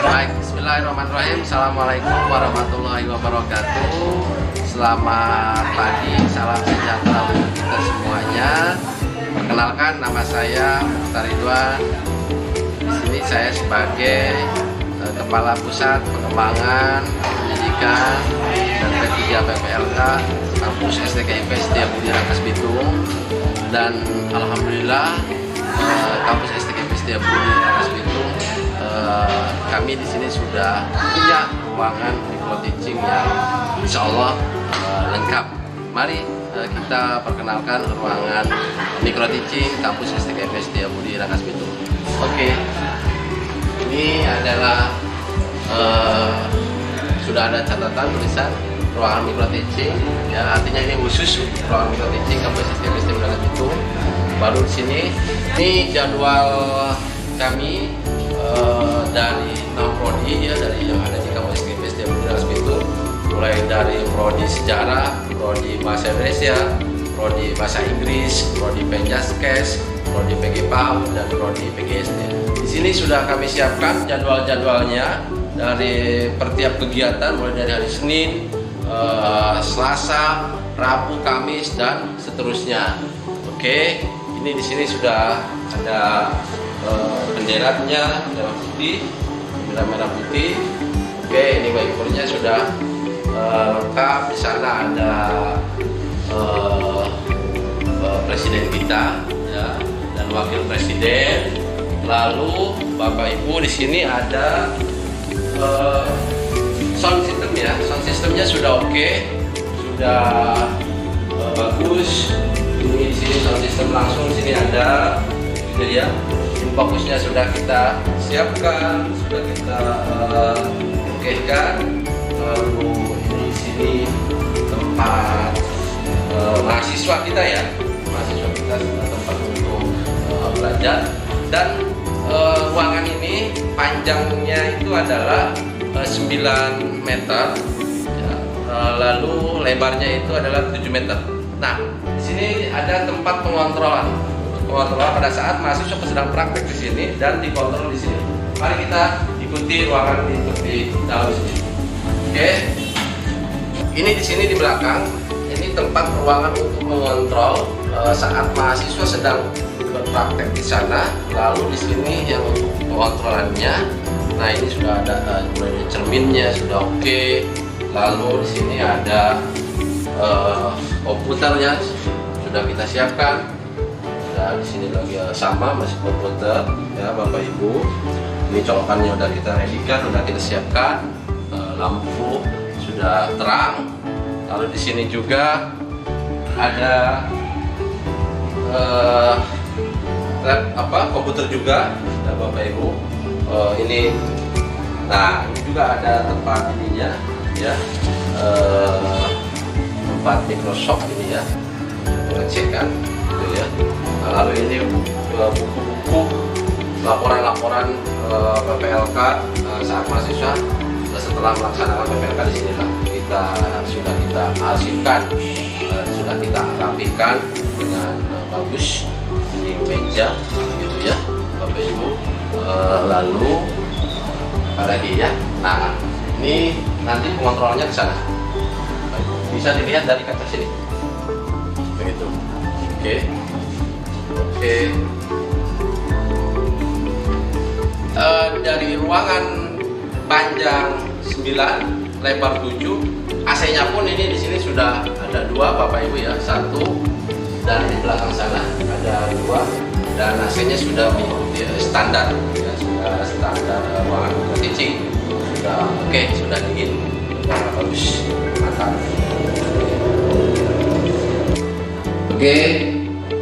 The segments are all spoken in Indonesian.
Baik, bismillahirrahmanirrahim. Assalamualaikum warahmatullahi wabarakatuh. Selamat pagi, salam sejahtera untuk kita semuanya. Perkenalkan, nama saya Mukhtar Ridwan. Di sini saya sebagai Kepala Pusat Pengembangan Pendidikan dan P3 PPLK Kampus STKIP Setiabudi Rangkas Bitung. Dan alhamdulillah Kampus STKIP Setiabudi Rangkas Bitung, kami di sini sudah punya ruangan micro teaching yang insya Allah lengkap. Mari kita perkenalkan ruangan micro teaching Kampus STKIP Setiabudi Rangkas Bitung. Oke, ini adalah sudah ada catatan tulisan ruangan micro teaching, ya, artinya ini khusus ruangan micro teaching Kampus STKIP Setiabudi Rangkas Bitung. Baru di sini, ini jadwal kami dari 6 prodi, ya, dari yang ada di Kampus STKIP Setiabudi Rangkas Bitung, mulai dari prodi sejarah, prodi bahasa Indonesia, prodi bahasa Inggris, prodi Penjaskes, prodi PG PAUD, dan prodi PGSD. Di sini sudah kami siapkan jadwal-jadwalnya dari per tiap kegiatan, mulai dari hari Senin, Selasa, Rabu, Kamis, dan seterusnya. Oke, ini di sini sudah ada benderanya, merah putih, merah putih. Oke, ini whiteboardnya sudah lengkap. Di sana ada presiden kita, ya, dan wakil presiden. Lalu Bapak Ibu, di sini ada sound system, ya. Sound systemnya sudah oke, sudah bagus. Ini di sini sound system langsung, di sini ada, gitu ya. Fokusnya sudah kita siapkan, sudah kita okekan. Lalu ini di sini tempat mahasiswa kita, ya, mahasiswa kita sudah tempat untuk belajar. Dan ruangan ini panjangnya itu adalah 9 meter, ya, lalu lebarnya itu adalah 7 meter. Nah, di sini ada tempat pengontrolan. Pengontrolan pada saat mahasiswa sedang praktek di sini dan dikontrol di sini. Mari kita ikuti ruangan di dalam sini. Oke. Ini di sini di belakang, ini tempat ruangan untuk mengontrol saat mahasiswa sedang berpraktek di sana. Lalu di sini yang untuk pengontrolannya. Nah, ini sudah ada mulai cerminnya sudah oke. Lalu di sini ada komputernya sudah kita siapkan. Di sini lagi sama masih komputer, ya, Bapak Ibu. Ini colokannya udah kita readykan, udah kita siapkan. Lampu sudah terang. Lalu di sini juga ada komputer juga, ya, Bapak Ibu. Ini, nah, ini juga ada tempat ininya, ya, tempat Microsoft ini, ya, pengecekan, gitu ya. Lalu ini buku-buku laporan-laporan PPLK saat mahasiswa setelah melaksanakan PPLK. di sinilah sudah kita arsipkan, sudah kita rapikan dengan bagus di meja, gitu ya, Bapak Ibu. Lalu apa lagi, ya? Nah, ini nanti pengontrolannya ke sana, bisa dilihat dari kaca sini, begitu. Oke. Dari ruangan panjang 9, lebar 7, AC-nya pun ini di sini sudah ada 2, Bapak Ibu, ya, 1, dan di belakang sana ada 2, dan AC-nya sudah mengikuti standar, ya, sudah standar ruangan teaching, sudah oke, sudah dingin, sudah bagus, mantap. Oke.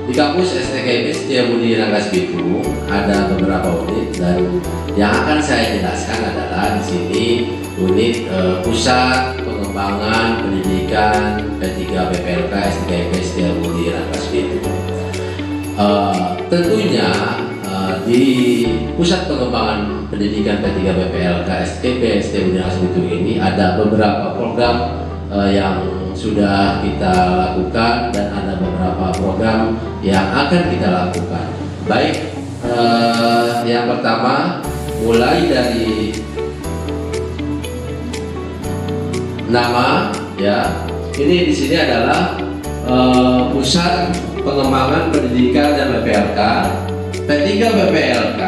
Di Kampus STKIP Setiabudi Rangkas Bitung ada beberapa unit, dan yang akan saya jelaskan adalah di sini unit Pusat Pengembangan Pendidikan P3 PPLK STKIP Setiabudi Rangkas Bitung. Tentunya di Pusat Pengembangan Pendidikan P3 PPLK STKIP Setiabudi Rangkas Bitung ini ada beberapa program yang sudah kita lakukan, dan ada beberapa program yang akan kita lakukan. Baik, yang pertama mulai dari nama ya. Ini di sini adalah Pusat Pengembangan Pendidikan dan PPLK. P3 PPLK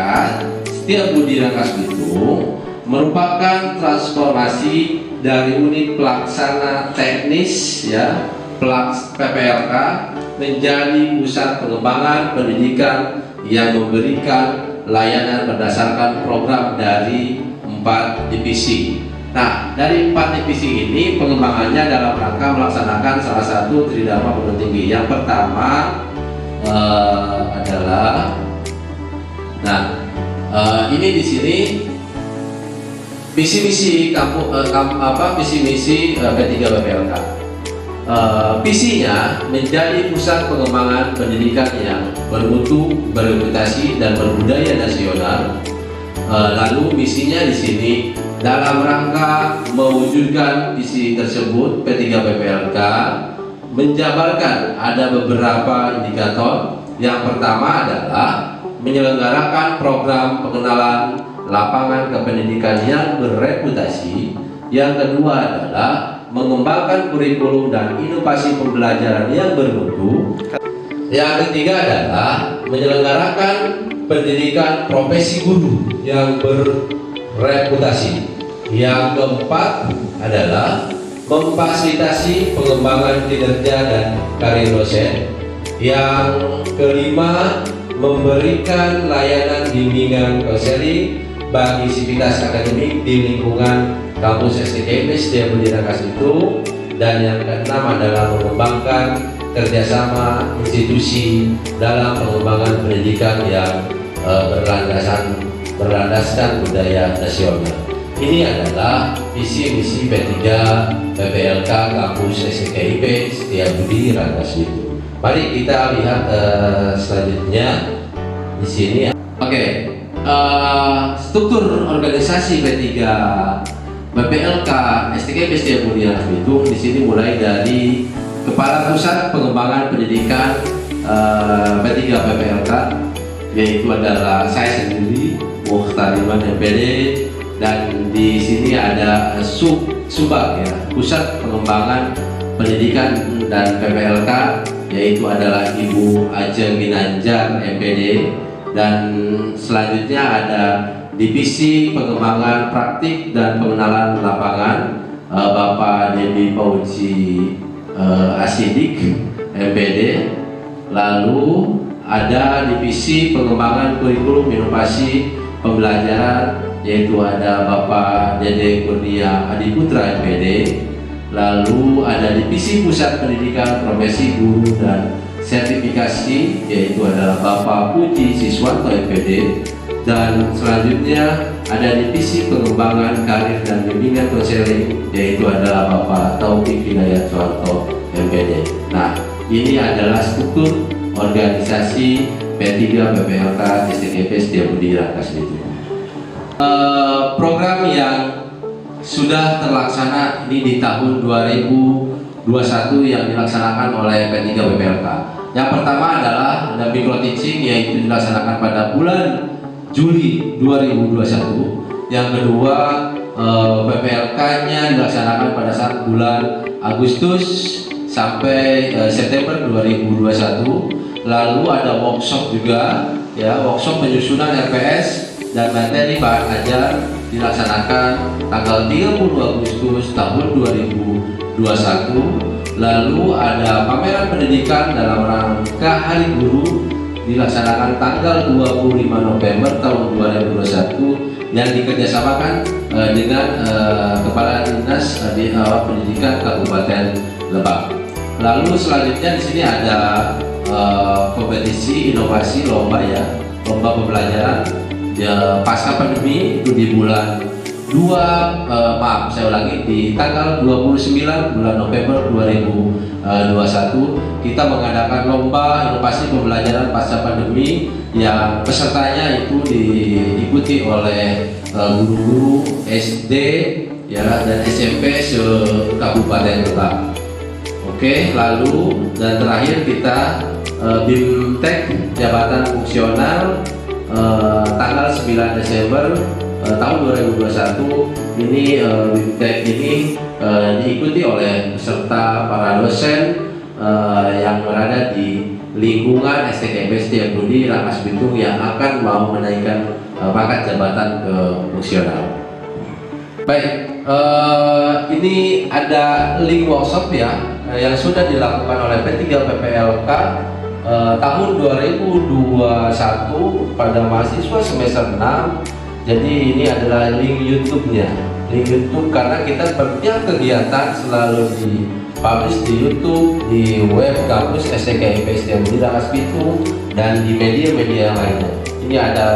Setiabudi Rangkas Bitung merupakan transformasi dari unit pelaksana teknis ya PPLK menjadi pusat pengembangan pendidikan yang memberikan layanan berdasarkan program dari 4 divisi. Nah, dari 4 divisi ini pengembangannya dalam rangka melaksanakan salah satu tridharma perguruan tinggi. Yang pertama adalah, ini di sini visi-misi visi-misi P3 PPLK. Visinya menjadi pusat pengembangan pendidikan yang bermutu, berreputasi dan berbudaya nasional. Lalu misinya di sini dalam rangka mewujudkan visi tersebut, P3 PPLK menjabarkan ada beberapa indikator. Yang pertama adalah menyelenggarakan program pengenalan lapangan kependidikan yang berreputasi. Yang kedua adalah mengembangkan kurikulum dan inovasi pembelajaran yang bermutu. Yang ketiga adalah menyelenggarakan pendidikan profesi guru yang berreputasi. Yang keempat adalah memfasilitasi pengembangan kinerja dan karir dosen. Yang kelima, memberikan layanan bimbingan konseling bagi sivitas akademik di lingkungan kampus STKIP Setiabudi Rangkas Bitung. Dan yang keenam adalah mengembangkan kerjasama institusi dalam pengembangan pendidikan yang berlandaskan budaya nasional. Ini adalah visi misi P3 PPLK kampus STKIP Setiabudi Rangkas Bitung. Mari kita lihat selanjutnya di sini. Struktur organisasi P3 PPLK STKIP Setiabudi Rangkas Bitung di sini mulai dari Kepala Pusat Pengembangan Pendidikan P3 PPLK, yaitu adalah saya sendiri, Muhtariman MPD, dan di sini ada Subak ya, Pusat Pengembangan Pendidikan dan PPLK, yaitu adalah Ibu Ajeng Ginanjar MPD, dan selanjutnya ada Divisi Pengembangan Praktik dan Pengenalan Lapangan Bapak Debi Pauji Asidik MPD. Lalu ada Divisi Pengembangan Kurikulum Inovasi Pembelajaran, yaitu ada Bapak Dede Kurnia Adiputra MPD. Lalu ada Divisi Pusat Pendidikan Profesi Guru dan Sertifikasi, yaitu adalah Bapak Puji Siswanto MPD. Dan selanjutnya ada Divisi Pengembangan Karir dan Bimbingan Konseling, yaitu adalah Bapak Taufik Hidayat Suwanto MPD. Nah, ini adalah struktur organisasi P3 PPLK STKIP Setiabudi Rangkas Bitung. Program yang sudah terlaksana ini di tahun 2021 yang dilaksanakan oleh P3 PPLK. Yang pertama adalah ada micro teaching, yaitu dilaksanakan pada bulan Juli 2021. Yang kedua, PPLK-nya dilaksanakan pada saat bulan Agustus sampai September 2021. Lalu ada workshop juga, ya, workshop penyusunan RPS dan materi bahan ajar dilaksanakan tanggal 30 Agustus tahun 2021. Lalu ada pameran pendidikan dalam rangka Hari Guru dilaksanakan tanggal 25 November tahun 2021 yang dikerjasamakan dengan Kepala Dinas Pendidikan Kabupaten Lebak. Lalu selanjutnya di sini ada kompetisi inovasi lomba ya, lomba pembelajaran ya, pasca pandemi itu di bulan 2 di tanggal 29 bulan November 2021 kita mengadakan lomba inovasi pembelajaran pasca pandemi yang pesertanya itu diikuti oleh guru-guru SD ya dan SMP se-Kabupaten Lebak. Oke, lalu dan terakhir kita BIMTEK jabatan fungsional tanggal 9 Desember tahun 2021 ini WIPTEK ini diikuti oleh peserta para dosen yang berada di lingkungan STKIP Setiabudi Rangkas Bitung yang akan mau menaikkan pangkat jabatan ke fungsional. Baik, ini ada link workshop ya yang sudah dilakukan oleh P3 PPLK tahun 2021 pada mahasiswa semester 6. Jadi ini adalah link YouTube-nya, link YouTube karena kita setiap kegiatan selalu dipublish di YouTube, di web kampus STKIP Setiabudi Rangkas Bitung dan di media-media lainnya. Ini ada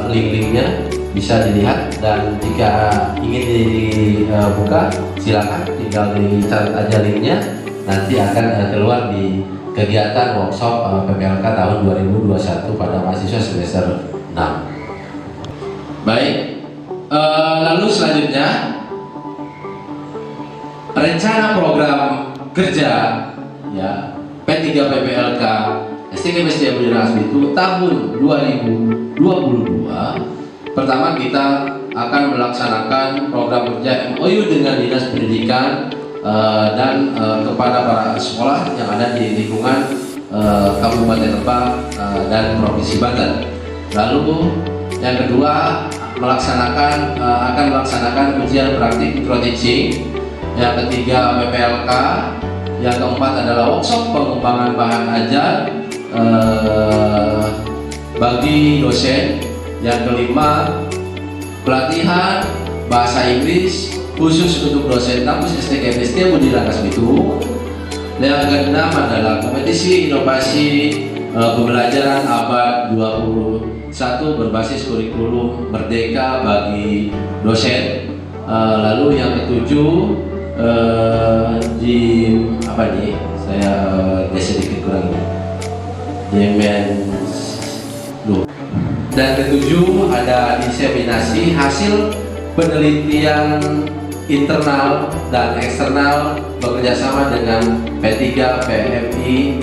link-linknya, bisa dilihat, dan jika ingin dibuka silakan tinggal dicatat aja linknya, nanti akan keluar di kegiatan workshop PPLK tahun 2021 pada mahasiswa semester 6. Baik, lalu selanjutnya rencana program kerja ya P3 PPLK STKIP Setiabudi Rangkas Bitung tahun 2022. Pertama, kita akan melaksanakan program kerja MOU dengan Dinas Pendidikan dan kepada para sekolah yang ada di lingkungan Kabupaten Lebak dan Provinsi Banten. Lalu yang kedua, akan melaksanakan ujian praktik micro teaching. Yang ketiga, PPLK. Yang keempat adalah workshop pengembangan bahan ajar bagi dosen. Yang kelima, pelatihan bahasa Inggris khusus untuk dosen kampus STKIP Setiabudi Rangkas Bitung. Yang keenam adalah kompetisi inovasi pembelajaran abad 21 berbasis kurikulum merdeka bagi dosen. Lalu yang ketujuh saya sedikit kurang dan ketujuh ada diseminasi hasil penelitian internal dan eksternal bekerjasama dengan P3 PMI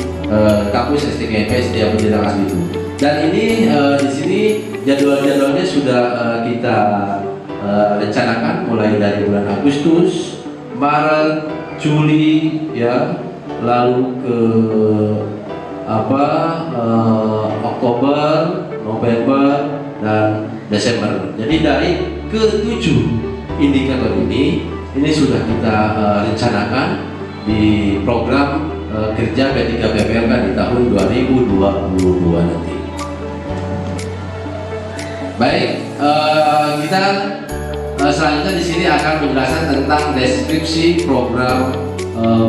kampus STKIP Setiabudi Rangkas Bitung. Dan ini di sini jadwal-jadwalnya sudah kita rencanakan mulai dari bulan Agustus, Maret, Juli ya, lalu ke Oktober, November, dan Desember. Jadi dari ketujuh indikator ini sudah kita rencanakan di program kerja P3 PPLK di tahun 2022 nanti. Baik, kita selanjutnya di sini akan menjelaskan tentang deskripsi program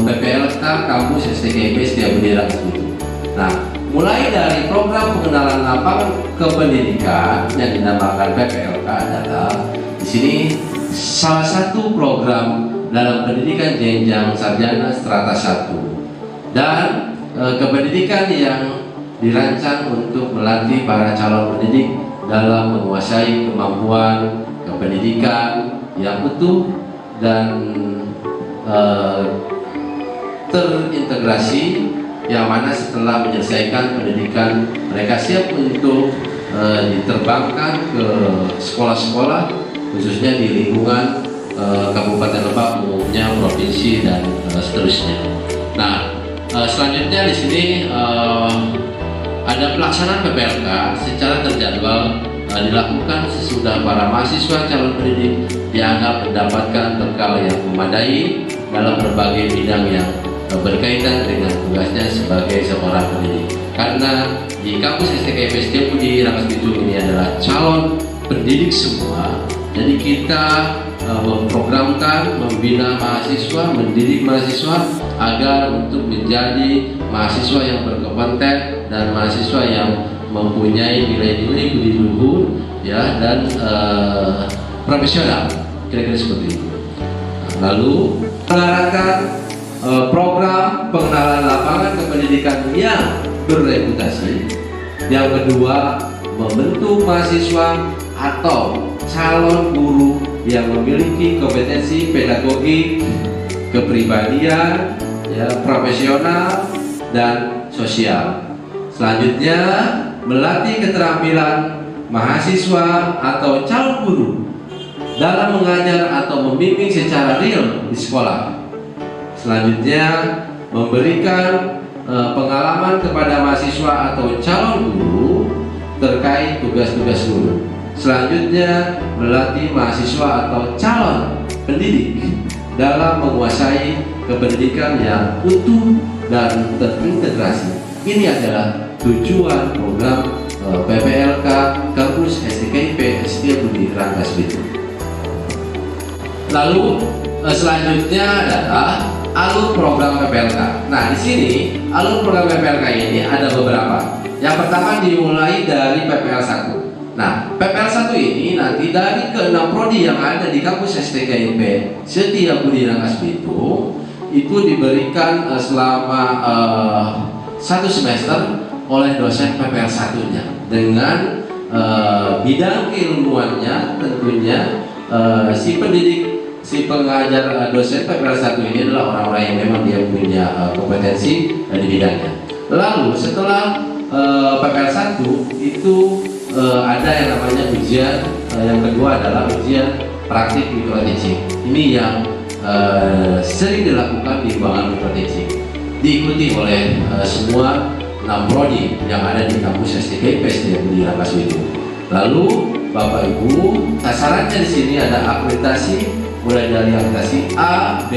PPLK kampus STKIP Setiabudi Rangkas Bitung. Nah, mulai dari program pengenalan lapangan kependidikan yang dinamakan PPLK adalah di sini salah satu program dalam pendidikan jenjang sarjana strata 1 dan kependidikan yang dirancang untuk melatih para calon pendidik dalam menguasai kemampuan kependidikan yang utuh dan terintegrasi, yang mana setelah menyelesaikan pendidikan mereka siap untuk diterbangkan ke sekolah-sekolah khususnya di lingkungan Kabupaten Lebak, umumnya provinsi dan seterusnya. Nah, selanjutnya di sini ada pelaksanaan PPLK secara terjadwal dilakukan sesudah para mahasiswa calon pendidik dianggap mendapatkan bekal yang memadai dalam berbagai bidang yang berkaitan dengan tugasnya sebagai seorang pendidik. Karena di kampus STKIP Setiabudi Rangkas Bitung ini adalah calon pendidik semua, jadi kita memprogramkan, membina mahasiswa, mendidik mahasiswa agar untuk menjadi mahasiswa yang berkompeten dan mahasiswa yang mempunyai nilai-nilai budi luhur ya, dan profesional, kira-kira seperti itu. Lalu mengarahkan program pengenalan lapangan kependidikan yang berreputasi. Yang kedua, membentuk mahasiswa atau calon guru yang memiliki kompetensi pedagogik, kepribadian, ya, profesional, dan sosial. Selanjutnya, melatih keterampilan mahasiswa atau calon guru dalam mengajar atau membimbing secara real di sekolah. Selanjutnya, memberikan pengalaman kepada mahasiswa atau calon guru terkait tugas-tugas guru. Selanjutnya, melatih mahasiswa atau calon pendidik dalam menguasai kependidikan yang utuh dan terintegrasi. Ini adalah tujuan program PPLK Kampus STKIP Setiabudi Rangkas Bitung. Lalu selanjutnya adalah alur program PPLK. Nah, di sini alur program PPLK ini ada beberapa. Yang pertama dimulai dari PPL 1. Nah, PPL 1 ini nanti dari ke-6 prodi yang ada di kampus STKIP Setiabudi Rangkas Bitung itu diberikan selama 1 semester oleh dosen PPL 1-nya dengan bidang keilmuannya. Tentunya si pengajar dosen PPL 1 ini adalah orang-orang yang memang dia punya kompetensi di bidangnya. Lalu setelah PPL 1 itu ada yang namanya ujian, yang kedua adalah ujian praktik micro teaching. Ini yang sering dilakukan di ruangan micro teaching, diikuti oleh semua 6 prodi yang ada di kampus STKIP Setiabudi Rangkas Bitung. Lalu Bapak Ibu, sasarannya di sini ada akreditasi, mulai dari akreditasi A, B,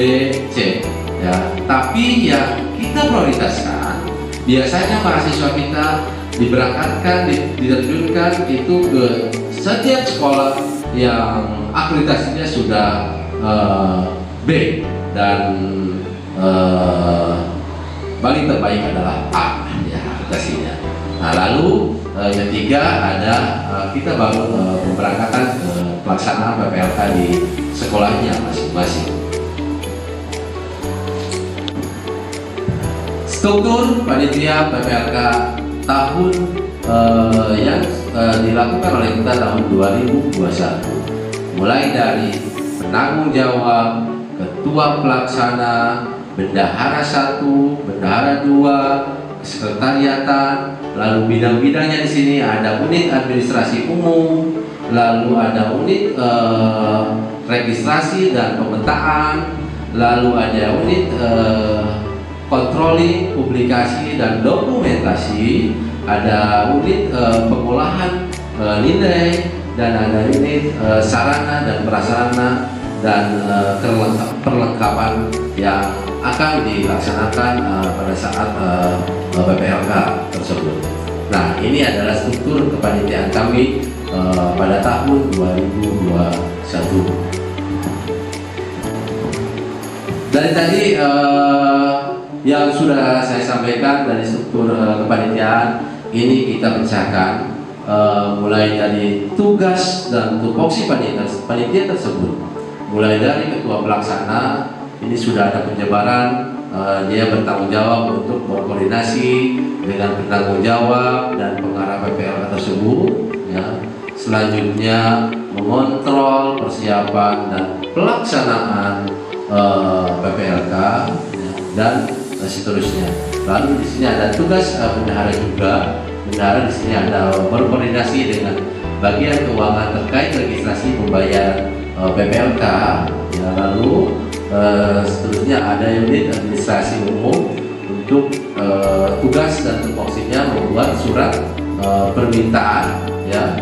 C, ya. Tapi yang kita prioritaskan, biasanya mahasiswa kita diberangkatkan, diterjunkan itu ke setiap sekolah yang akreditasinya sudah B dan paling terbaik adalah A. Akreditasinya. Nah, lalu yang ketiga ada kita bangun pemberangkatan ke pelaksanaan PPLK di sekolahnya masing-masing. Struktur panitia PPLK tahun yang dilakukan oleh kita tahun 2021, mulai dari penanggung jawab, ketua pelaksana, bendahara 1, bendahara 2, sekretariatan, lalu bidang-bidangnya di sini ada unit administrasi umum, lalu ada unit registrasi dan pemetaan, lalu ada unit controlling, publikasi dan dokumentasi, ada unit pengolahan nilai, dan ada unit sarana dan prasarana dan perlengkapan yang akan dilaksanakan pada saat PPLK tersebut. Nah, ini adalah struktur kepanitiaan kami pada tahun 2021. Dari tadi yang sudah saya sampaikan dari struktur kepanitiaan ini kita pecahkan mulai dari tugas dan tupoksi panitia tersebut. Mulai dari ketua pelaksana, ini sudah ada penjabaran, dia bertanggung jawab untuk berkoordinasi dengan penanggung jawab dan pengarah PPLK tersebut, ya. Selanjutnya mengontrol persiapan dan pelaksanaan PPLK, ya, dan seterusnya. Lalu di sini ada tugas bendahara juga. Bendahara di sini ada berkoordinasi dengan bagian keuangan terkait registrasi pembayaran PPLK, ya. Lalu seterusnya ada unit administrasi umum untuk tugas dan tupoksinya membuat surat permintaan, ya,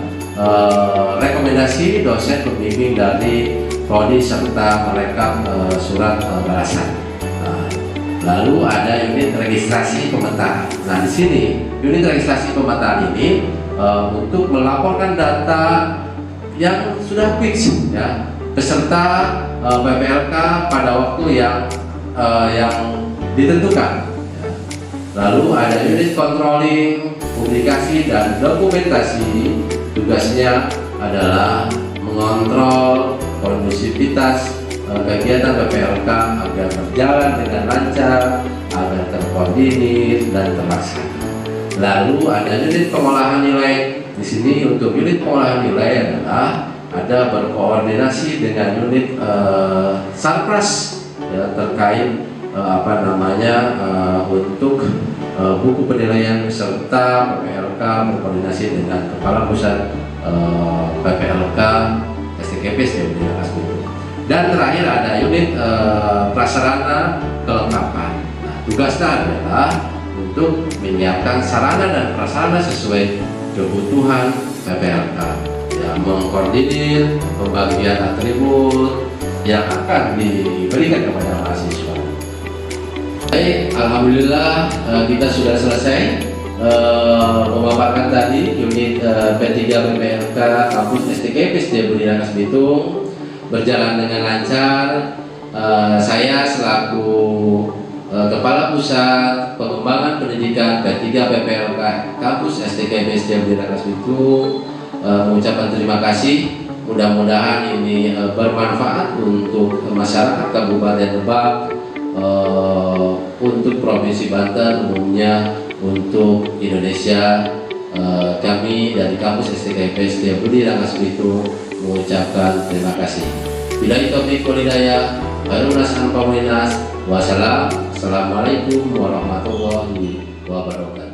rekomendasi dosen pembimbing dari prodi serta merekam surat balasan. Lalu ada unit registrasi pemetaan. Nah, di sini unit registrasi pemetaan ini untuk melaporkan data yang sudah fix, ya, peserta PPLK pada waktu yang ditentukan. Lalu ada unit controlling, publikasi dan dokumentasi. Tugasnya adalah mengontrol kondusivitas kegiatan PPLK agar berjalan dengan lancar, agar terkoordinir dan terlaksana. Lalu ada unit pengolahan nilai. Di sini untuk unit pengolahan nilai adalah ada berkoordinasi dengan unit Sarpras, ya, terkait untuk buku penilaian peserta PPLK, berkoordinasi dengan Kepala Pusat PPLK STKIP STKP Setiabudi Rangkas Bitung. Dan terakhir ada unit prasarana kelengkapan. Nah, tugasnya adalah untuk menyiapkan sarana dan prasarana sesuai kebutuhan PPLK, ya, mengkoordinir pembagian atribut yang akan diberikan kepada mahasiswa. Baik, alhamdulillah kita sudah selesai memaparkan tadi unit P3 PPLK kampus STKP Setiabudi Rangkas Bitung berjalan dengan lancar. Saya selaku Kepala Pusat Pengembangan Pendidikan P3 PPLK kampus STKP Setiabudi Rangkas Bitung mengucapkan terima kasih. Mudah-mudahan ini bermanfaat untuk masyarakat Kabupaten Lebak, untuk Provinsi Banten umumnya, untuk Indonesia. Kami dari kampus STKP Setiabudi Rangkas Bitung mengucapkan terima kasih. Billahi taufiq wal hidayah. Khairun nas an Assalamualaikum warahmatullahi wabarakatuh.